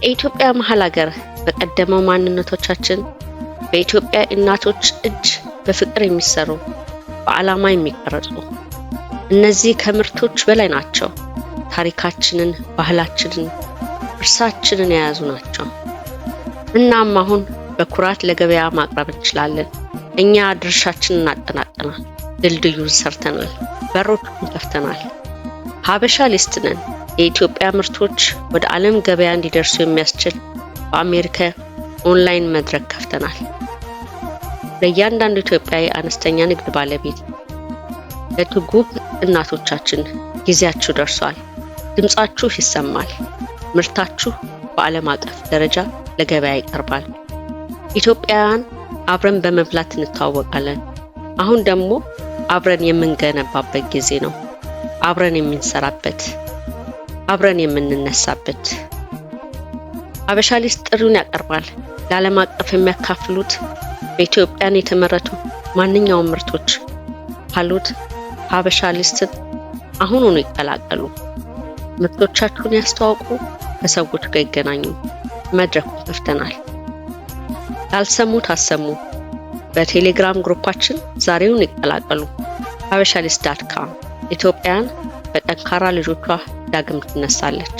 የኢትዮጵያ መሀል ሀገር በቀደመው ማንነቶቻችን በኢትዮጵያ እናቶች እጅ በፍቅር የሚሰሩ በዓላማ የሚቀረጹ እነዚህ ከምርቶች በላይ ናቸው። ታሪካችንን፣ ባህላችንን፣ እርሳችንን የያዙ ናቸው። እናም አሁን በኩራት ለገበያ ማቅረብ እንችላለን። እኛ ድርሻችንን አጠናቀናል። ድልድዩን ሰርተናል። በሮቹን ከፍተናል። ሀበሻ ሊስት ነን። የኢትዮጵያ ምርቶች ወደ ዓለም ገበያ እንዲደርሱ የሚያስችል በአሜሪካ ኦንላይን መድረክ ከፍተናል። ለእያንዳንዱ ኢትዮጵያዊ አነስተኛ ንግድ ባለቤት ለትጉህ እናቶቻችን ጊዜያችሁ ደርሷል። ድምጻችሁ ይሰማል። ምርታችሁ በዓለም አቀፍ ደረጃ ለገበያ ይቀርባል። ኢትዮጵያውያን አብረን በመብላት እንተዋወቃለን። አሁን ደግሞ አብረን የምንገነባበት ጊዜ ነው። አብረን የምንሰራበት፣ አብረን የምንነሳበት። ሀበሻ ሊስት ጥሪውን ያቀርባል። ለዓለም አቀፍ የሚያካፍሉት በኢትዮጵያን የተመረቱ ማንኛውም ምርቶች ካሉት ሀበሻ ሊስትን አሁኑኑ ይቀላቀሉ። ምርቶቻችሁን ያስተዋውቁ፣ ከሰዎች ጋር ይገናኙ። መድረኩን ከፍተናል። ያልሰሙት አሰሙ። በቴሌግራም ግሩፓችን ዛሬውን ይቀላቀሉ። habashalists.com ኢትዮጵያን በጠንካራ ልጆቿ ዳግም ትነሳለች።